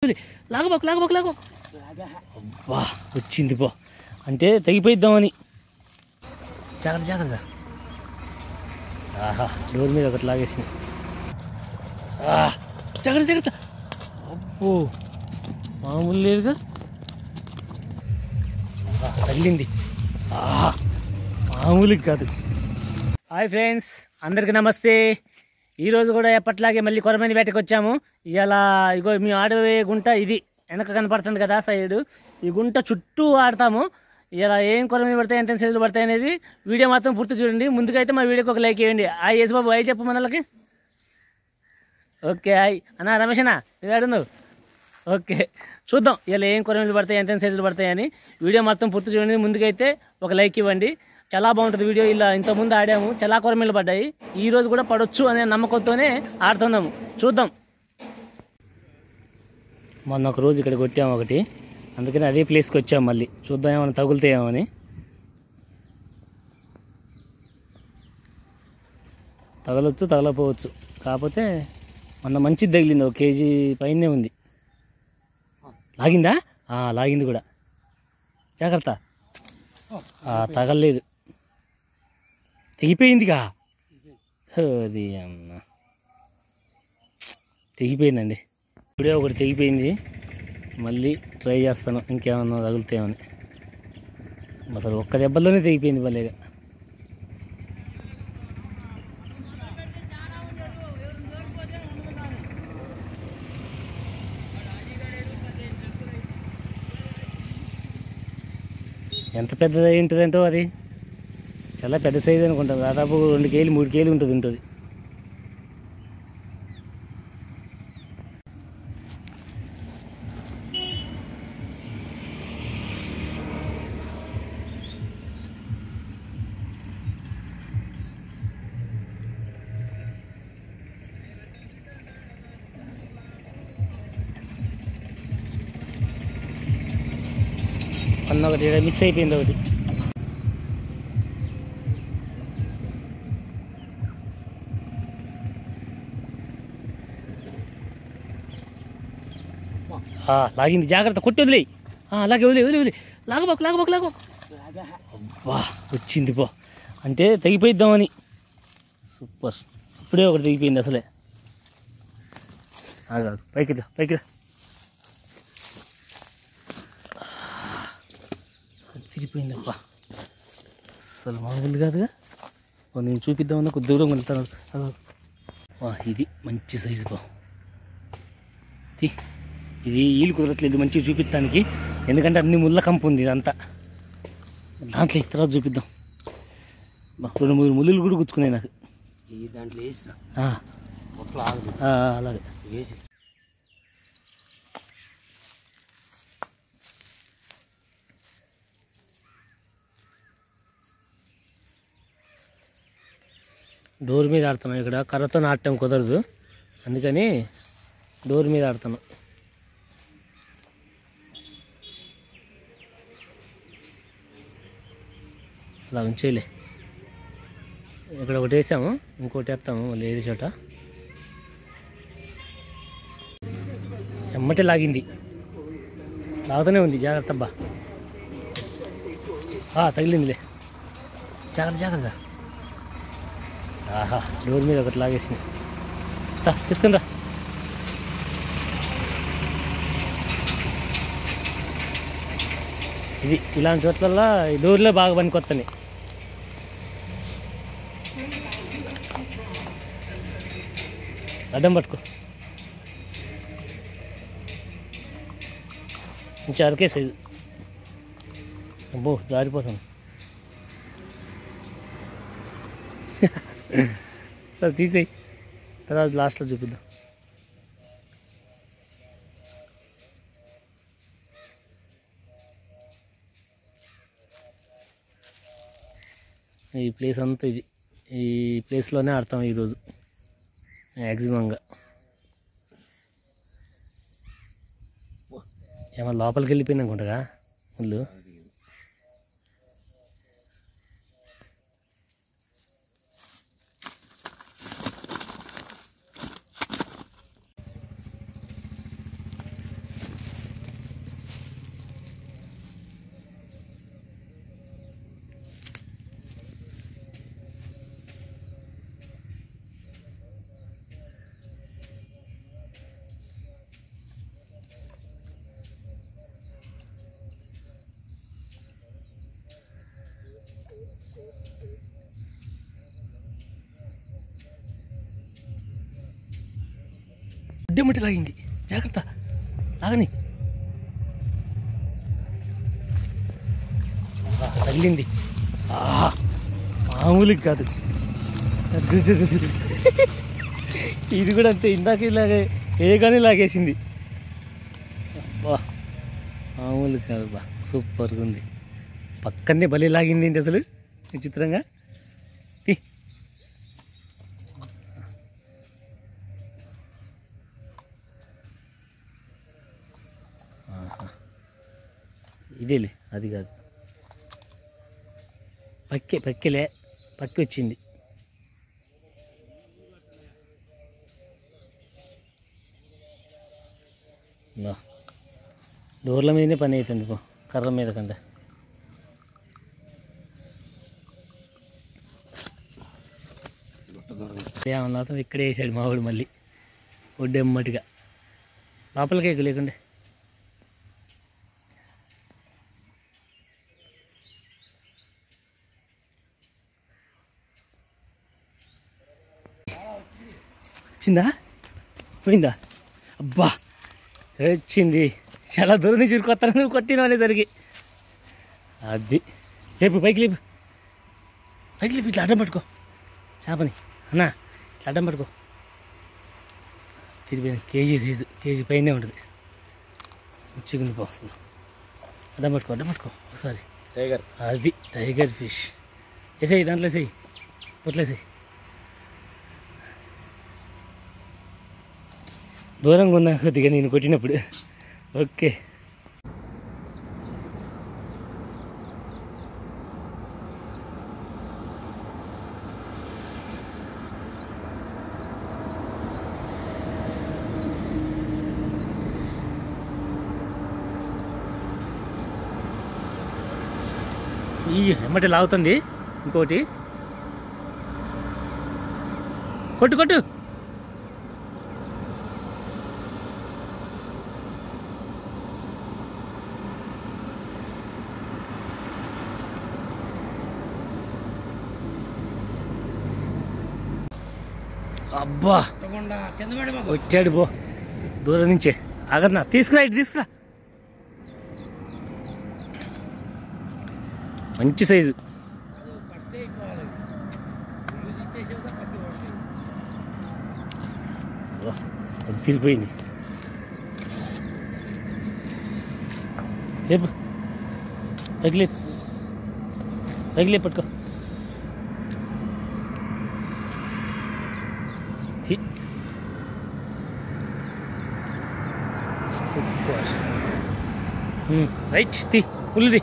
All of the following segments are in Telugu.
వదిలి లాగబాకు లాగబాకు లాగబాకు. అబ్బా వచ్చింది పో, అంటే తెగిపోయిద్దామని. జాగ్రత్త జాగ్రత్త. ఆహా డోర్ మీద ఒకటి లాగేసింది. జాగ్రత్త జాగ్రత్త. అబ్బో మామూలు లేదుగా, తగిలింది. మామూలుగా కాదు. హాయ్ ఫ్రెండ్స్, అందరికీ నమస్తే. ఈరోజు కూడా ఎప్పట్లాగే మళ్ళీ కొరమేని వేటకి వచ్చాము. ఇలా ఇగో మీ ఆడవే గుంట ఇది వెనక కనపడుతుంది కదా సైడు, ఈ గుంట చుట్టూ ఆడతాము. ఇలా ఏం కొరమేని పడతాయి, ఎంత సైజులు పడతాయి అనేది వీడియో మాత్రం పూర్తి చూడండి. ముందుగా అయితే మా వీడియోకి ఒక లైక్ ఇవ్వండి. హాయ్ యేసు బాబు, హాయ్ చెప్పు మనలకి. ఓకే హాయ్ అన్నా, రమేష్ అన్నా నువ్వు ఆడున్నావు. ఓకే చూద్దాం ఇలా ఏం కొరమేలు పడతాయి, ఎంత సైజులు పడతాయి అని. వీడియో మొత్తం పూర్తి చూడండి. ముందుకైతే ఒక లైక్ ఇవ్వండి. చాలా బాగుంటుంది వీడియో. ఇలా ఇంతకుముందు ఆడాము, చాలా కొరమేలు పడ్డాయి. ఈరోజు కూడా పడవచ్చు అనే నమ్మకంతోనే ఆడుతున్నాము. చూద్దాం. మొన్న ఒక రోజు ఇక్కడ కొట్టాము ఒకటి, అందుకని అదే ప్లేస్కి వచ్చాము. మళ్ళీ చూద్దాం ఏమైనా తగులుతాయేమో అని. తగలొచ్చు తగలపోవచ్చు, కాకపోతే మొన్న మంచిది తగిలింది. 1 కేజీ పైనే ఉంది. లాగిందా? లాగింది కూడా. జాగ్రత్త. తగలలేదు, తెగిపోయిందిగా. అది అన్న తెగిపోయిందండి. ఇప్పుడే ఒకటి తెగిపోయింది. మళ్ళీ ట్రై చేస్తాను ఇంకేమన్నా తగులుతామని. అసలు ఒక్క దెబ్బలోనే తెగిపోయింది భలేగా. ఎంత పెద్దది ఉంటుందంటో అది, చాలా పెద్ద సైజు అనుకుంటాను. దాదాపు 2 కేజీలు 3 కేజీలు ఉంటుంది. ఒకటి మిస్ అయిపోయింది ఒకటి. లాగింది. జాగ్రత్త, కొట్టి వదిలే. అలాగే వదిలే వదిలే వదిలే. లాగబాకు లాగబాకు లాగబాకు. అబ్బా వచ్చింది పో, అంటే తెగిపోయిద్దామని. సూపర్. ఇప్పుడే ఒకటి తెగిపోయింది అసలే. పైకి రా పైకి రా. తిరిగిపోయిందబ్బా, అసలు మామూలు కాదుగా. నేను చూపిద్దామన్నా కొద్ది దూరం వెళ్తాను. ఇది మంచి సైజు బా. ఇది ఈలు కుదరట్లేదు మంచిగా చూపిస్తానికి, ఎందుకంటే అన్ని ముళ్ళ కంపు ఉంది ఇదంతా. దాంట్లో తర్వాత చూపిద్దాం. 2-3 ముళ్ళు కూడా గుచ్చుకున్నాయి నాకు. దాంట్లో అలాగే డోర్ మీద ఆడుతున్నాం. ఇక్కడ కర్రతో నాటడం కుదరదు, అందుకని డోర్ మీద ఆడుతున్నాం. అలా ఉంచేలే. ఇక్కడ ఒకటి వేసాము, ఇంకోటి వేస్తాము మళ్ళీ ఏది చోట. ఎమ్మటే లాగింది, లాగుతూనే ఉంది. జాగ్రత్త అబ్బా. తగిలిందిలే. జాగ్రత్త జాగ్రత్త. డోర్ మీద ఒకటి లాగేసింది. తీసుకుని రా. ఇది ఇలాంటి చోట్ల ఈ డోర్లో బాగా పనికొత్తని. అడ్డం పట్టుకో. కొంచెం అరకే సైజు. అబ్బో జారిపోతాను. సరే తీసేయి, తర్వాత లాస్ట్లో చూపిద్దాం. ఈ ప్లేస్ అంతా ఇది, ఈ ప్లేస్లోనే ఆడతాం ఈరోజు మ్యాక్సిమంగా. ఏమన్నా లోపలికి వెళ్ళిపోయింది అనుకుంటా ముళ్ళు. అడ్డెమ్మటి లాగింది, జాగ్రత్త లాగని. తగిలింది, మామూలుగా కాదు. ఇది కూడా అంతే, ఇందాక ఇలాగే ఏగానే లాగేసింది. బా మామూలు కాదు బా, సూపర్గా ఉంది. పక్కనే బలి లాగింది ఏంటి అసలు విచిత్రంగా. ఇదేలే, అది కాదు, పక్కిలే, పక్కి వచ్చింది. డోర్ల మీదనే పని అవుతుంది పో, కర్ర మీద కంటే. ఏమన్నా ఇక్కడే వేసాడు మావాడు మళ్ళీ ఒడ్డెమ్మటిగా, లోపలికి లేకుండే. వచ్చిందా, పోయిందా? అబ్బా వచ్చింది. చాలా దూరం నుంచి కొత్త నువ్వు కొట్టిన అనేసరికి. అది లేపు, పైకి లేపు, పైకి లేపు. ఇట్లా అడ్డం పట్టుకో చేపని అన్నా, ఇట్లా అడ్డం పట్టుకో. తిరిగిపోయింది, కేజీ సైజు, కేజీ పైనే ఉంటుంది. చిగుంది పో, అడ్డం పట్టుకో, అడ్డం పట్టుకో ఒకసారి. టైగర్, అది టైగర్ ఫిష్. వేసేయి, దాంట్లో వేసేయి, పొట్లేసేయి. దూరంగా ఉన్నా కొద్దిగా నేను కొట్టినప్పుడు. ఓకే, ఈ ఎమ్మటి లాగుతుంది. ఇంకోటి కొట్టు కొట్టు. అబ్బా వచ్చాడు పో, దూరం నుంచే. ఆగన్నా, తీసుకురా, ఇటు తీసుకురా. మంచి సైజు. తిరిగిపోయింది. లేపు, పైకి లేపు, పైకి లేపు, పట్టుకో. సూపర్, రైట్, తీ ఫుల్ది.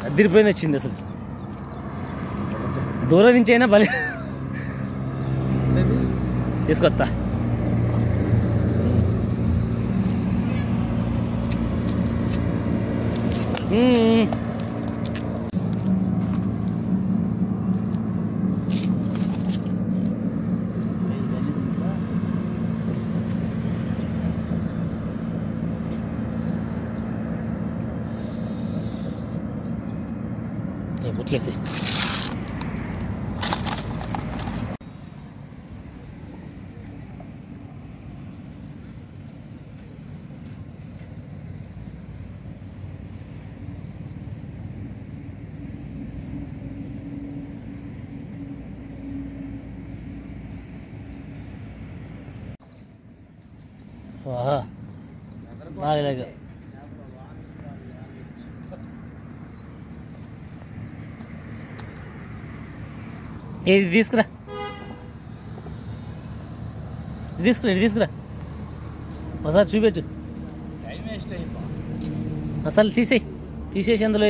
అదిరిపోయింది, వచ్చింది అసలు. దూరం నుంచి అయినా భలే తీసుకొస్తా. పుట్లేసి బాగా ఇది తీసుకురా, తీసుకురా, ఇది తీసుకురా. ఒకసారి చూపెట్టు. అసలు తీసేసి అందులో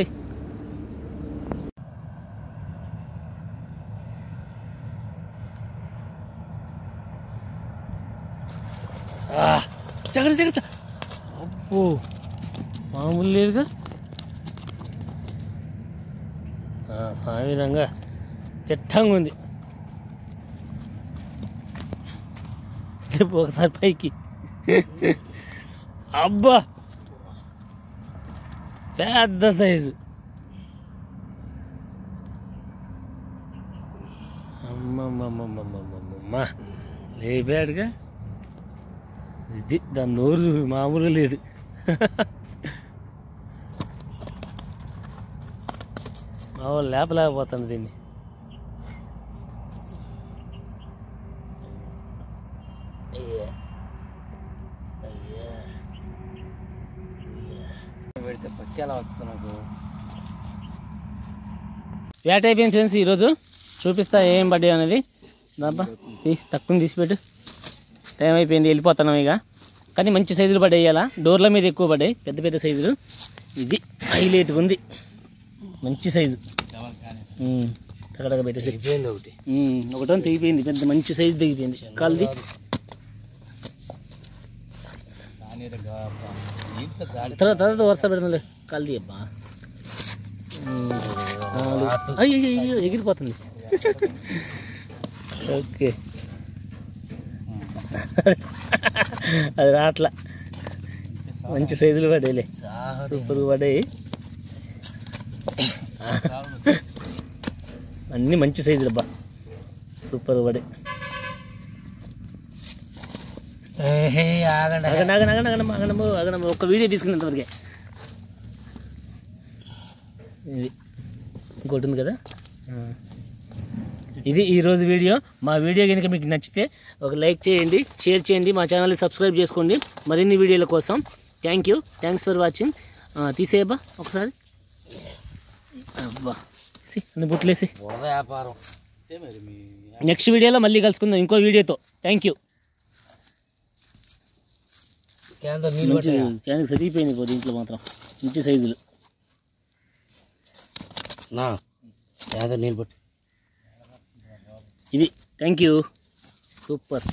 జాగ్రత్త, జాగ్రత్త. అబ్బో మామూలు లేదుగా. సామిరంగా తిట్టంగా ఉంది. ఒకసారి పైకి. అబ్బా పెద్ద సైజు. అమ్మమ్మమ్మమ్మమ్మమ్మ లేపాడుగా. ఇది దాని నోరు మామూలుగా లేదు. మామూలు లేపలేకపోతుంది దీన్ని. పెడితే పచ్చి ఎలా వస్తుంది నాకు. వేట అయిపోయింది ఫ్రెండ్స్. ఈరోజు చూపిస్తా ఏం పడ్డాయి అనేది. దాబ్బా తక్కువ తీసిపెట్టు. టైం అయిపోయింది, వెళ్ళిపోతున్నాం ఇక. కానీ మంచి సైజులు పడ్డాయి. ఇలా డోర్ల మీద ఎక్కువ పడ్డాయి, పెద్ద పెద్ద సైజులు. ఇది హైలైట్గా ఉంది, మంచి సైజు. టగటగా పెట్టేసి ఒకటో తెగిపోయింది, పెద్ద మంచి సైజు తెగిపోయింది. కాల్ది తర్వాత వరుస పెడుతుంది. కాల్ది అబ్బా, అయ్యో ఎగిరిపోతుంది. ఓకే, అది రాట్లా. మంచి సైజులు పడ్డాయిలే, సూపర్గా పడ్డాయి. అన్నీ మంచి సైజులు అబ్బా, సూపర్గా పడ్డాయి. ఆగండి, ఒక్క వీడియో తీసుకున్నంతవరకే. ఇది ఇంకోటి ఉంది కదా. ఇది ఈరోజు వీడియో. మా వీడియో కనుక మీకు నచ్చితే ఒక లైక్ చేయండి, షేర్ చేయండి, మా ఛానల్ని సబ్స్క్రైబ్ చేసుకోండి మరిన్ని వీడియోల కోసం. Thanks for watching. తీసేయబ్బా ఒకసారి. అబ్బా అన్ని బుట్లేసి. వ్యాపారం నెక్స్ట్ వీడియోలో మళ్ళీ కలుసుకుందాం ఇంకో వీడియోతో. Thank you. క్యాన్ సరిగిపోయింది దీంట్లో మాత్రం మంచి సైజులు. ఇది థ్యాంక్ యూ, సూపర్.